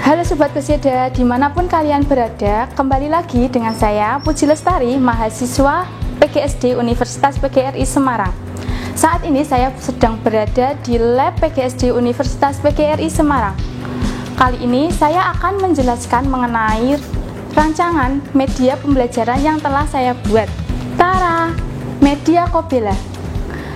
Halo Sobat Peseda, dimanapun kalian berada, kembali lagi dengan saya Puji Lestari, mahasiswa PGSD Universitas PGRI Semarang. Saat ini saya sedang berada di lab PGSD Universitas PGRI Semarang. Kali ini saya akan menjelaskan mengenai rancangan media pembelajaran yang telah saya buat. Tara, Media Kobela.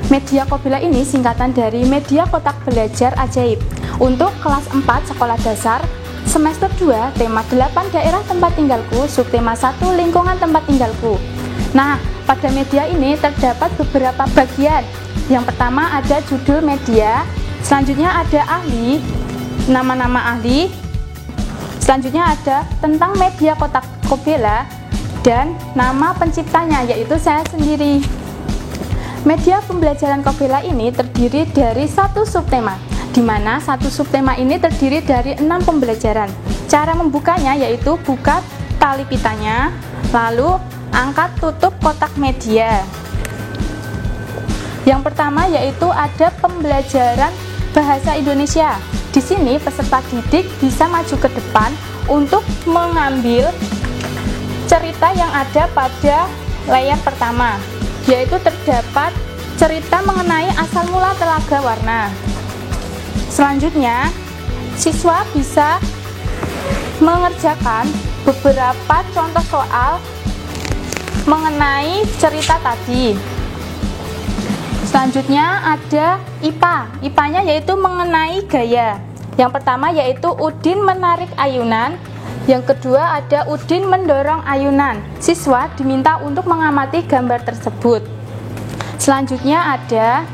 Media Kobela ini singkatan dari Media Kotak Belajar Ajaib untuk kelas 4 sekolah dasar semester 2, tema 8 daerah tempat tinggalku, subtema 1 lingkungan tempat tinggalku. Nah, pada media ini terdapat beberapa bagian. Yang pertama ada judul media, selanjutnya ada ahli, nama-nama ahli, selanjutnya ada tentang media kotak Kobela, dan nama penciptanya yaitu saya sendiri. Media pembelajaran Kobela ini terdiri dari satu subtema, di mana satu subtema ini terdiri dari 6 pembelajaran. Cara membukanya yaitu buka tali pitanya, lalu angkat tutup kotak media. Yang pertama yaitu ada pembelajaran bahasa Indonesia. Di sini peserta didik bisa maju ke depan untuk mengambil cerita yang ada pada layar pertama, yaitu terdapat cerita mengenai asal mula telaga warna. Selanjutnya, siswa bisa mengerjakan beberapa contoh soal mengenai cerita tadi. Selanjutnya ada IPA. IPA-nya yaitu mengenai gaya. Yang pertama yaitu Udin menarik ayunan. Yang kedua ada Udin mendorong ayunan. Siswa diminta untuk mengamati gambar tersebut. Selanjutnya ada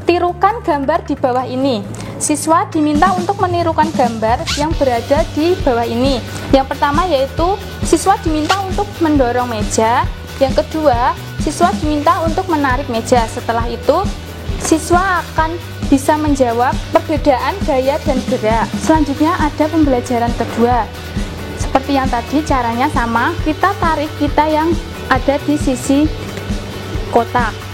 tirukan gambar di bawah ini. Siswa diminta untuk menirukan gambar yang berada di bawah ini. Yang pertama yaitu siswa diminta untuk mendorong meja. Yang kedua, siswa diminta untuk menarik meja. Setelah itu, siswa akan bisa menjawab perbedaan gaya dan gerak. Selanjutnya ada pembelajaran kedua. Seperti yang tadi, caranya sama. Kita tarik kita yang ada di sisi kotak.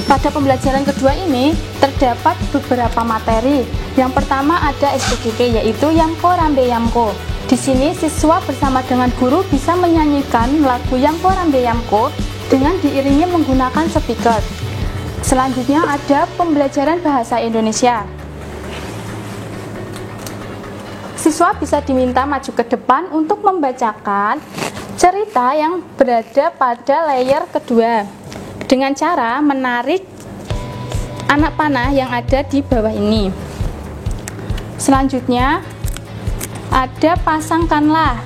Pada pembelajaran kedua ini terdapat beberapa materi. Yang pertama ada SPGP yaitu Yamko Rambe Yamko. Di sini siswa bersama dengan guru bisa menyanyikan lagu Yamko Rambe Yamko dengan diiringi menggunakan speaker. Selanjutnya ada pembelajaran bahasa Indonesia. Siswa bisa diminta maju ke depan untuk membacakan cerita yang berada pada layar kedua dengan cara menarik anak panah yang ada di bawah ini. Selanjutnya ada pasangkanlah.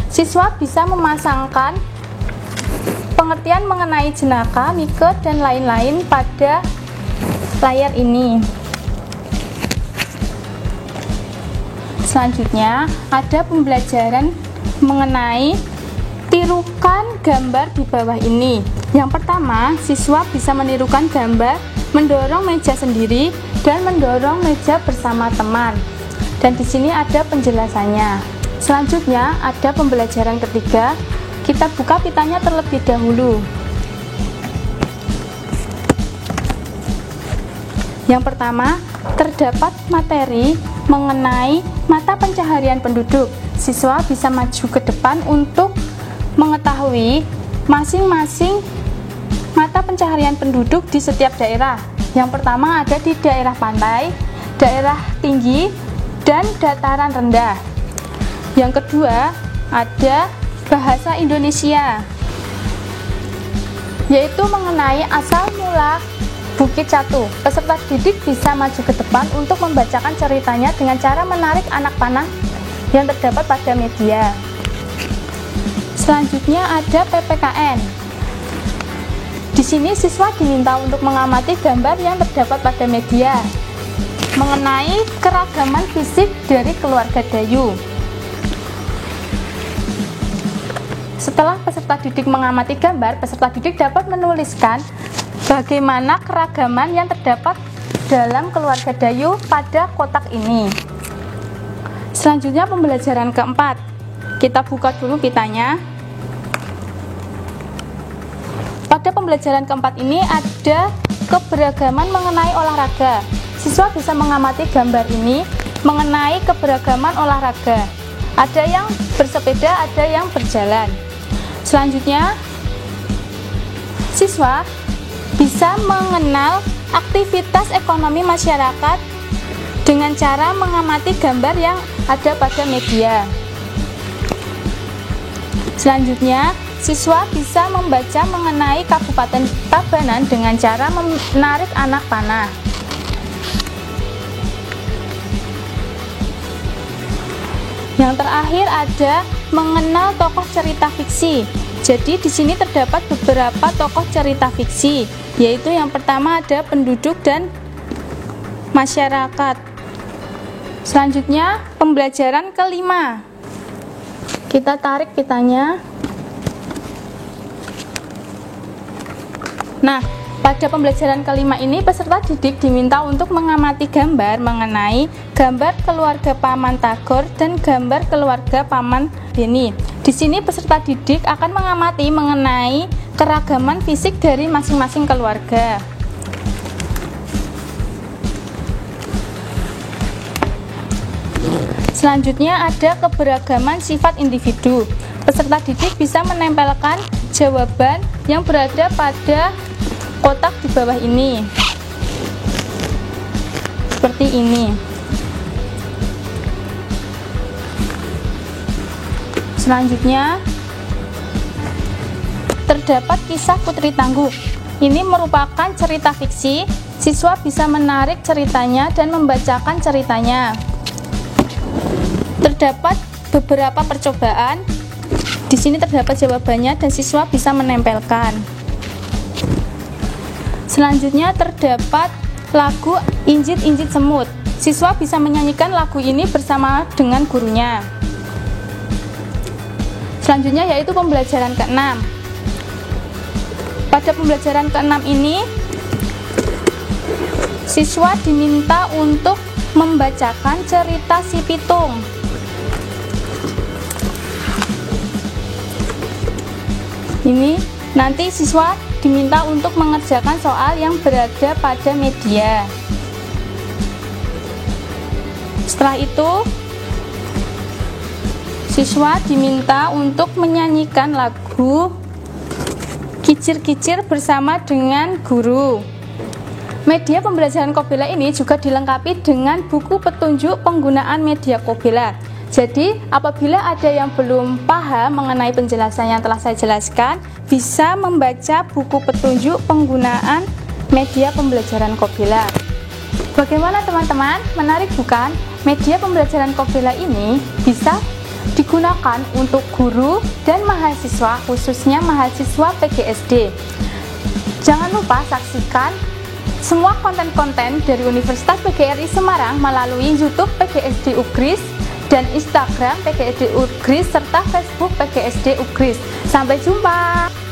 Siswa bisa memasangkan pengertian mengenai jenaka, mike, dan lain-lain pada layar ini. Selanjutnya ada pembelajaran mengenai tirukan gambar di bawah ini. Yang pertama, siswa bisa menirukan gambar mendorong meja sendiri dan mendorong meja bersama teman. Dan di sini ada penjelasannya. Selanjutnya ada pembelajaran ketiga. Kita buka pitanya terlebih dahulu. Yang pertama, terdapat materi mengenai mata pencaharian penduduk. Siswa bisa maju ke depan untuk mengetahui masing-masing mata pencaharian penduduk di setiap daerah. Yang pertama ada di daerah pantai, daerah tinggi, dan dataran rendah. Yang kedua ada bahasa Indonesia, yaitu mengenai asal mula Bukit Catu. Peserta didik bisa maju ke depan untuk membacakan ceritanya dengan cara menarik anak panah yang terdapat pada media. Selanjutnya ada PPKN. Di sini siswa diminta untuk mengamati gambar yang terdapat pada media mengenai keragaman fisik dari keluarga Dayu. Setelah peserta didik mengamati gambar, peserta didik dapat menuliskan bagaimana keragaman yang terdapat dalam keluarga Dayu pada kotak ini. Selanjutnya pembelajaran keempat. Kita buka dulu pitanya. Pada pembelajaran keempat ini ada keberagaman mengenai olahraga. Siswa bisa mengamati gambar ini mengenai keberagaman olahraga. Ada yang bersepeda, ada yang berjalan. Selanjutnya, siswa bisa mengenal aktivitas ekonomi masyarakat dengan cara mengamati gambar yang ada pada media. Selanjutnya, siswa bisa membaca mengenai Kabupaten Tabanan dengan cara menarik anak panah. Yang terakhir ada mengenal tokoh cerita fiksi. Jadi di sini terdapat beberapa tokoh cerita fiksi, yaitu yang pertama ada penduduk dan masyarakat. Selanjutnya pembelajaran kelima. Kita tarik pitanya. Nah, pada pembelajaran kelima ini peserta didik diminta untuk mengamati gambar mengenai gambar keluarga Paman Tagor dan gambar keluarga Paman Beni. Di sini peserta didik akan mengamati mengenai keragaman fisik dari masing-masing keluarga. Selanjutnya ada keberagaman sifat individu. Peserta didik bisa menempelkan jawaban yang berada pada kotak di bawah ini. Seperti ini. Selanjutnya, terdapat kisah Putri Tangguh. Ini merupakan cerita fiksi. Siswa bisa menarik ceritanya dan membacakan ceritanya. Terdapat beberapa percobaan. Di sini terdapat jawabannya dan siswa bisa menempelkan. Selanjutnya terdapat lagu Injit-Injit Semut. Siswa bisa menyanyikan lagu ini bersama dengan gurunya. Selanjutnya yaitu pembelajaran ke-6. Pada pembelajaran ke-6 ini, siswa diminta untuk membacakan cerita si Pitung. Ini nanti siswa diminta untuk mengerjakan soal yang berada pada media. Setelah itu, siswa diminta untuk menyanyikan lagu Kicir-Kicir bersama dengan guru. Media pembelajaran Kobela ini juga dilengkapi dengan buku petunjuk penggunaan media Kobela. Jadi, apabila ada yang belum paham mengenai penjelasan yang telah saya jelaskan, bisa membaca buku petunjuk penggunaan media pembelajaran Kobela. Bagaimana teman-teman? Menarik bukan? Media pembelajaran Kobela ini bisa digunakan untuk guru dan mahasiswa, khususnya mahasiswa PGSD. Jangan lupa saksikan semua konten-konten dari Universitas PGRI Semarang melalui YouTube PGSD Ugris dan Instagram PGSD Ugris serta Facebook PGSD Ugris. Sampai jumpa.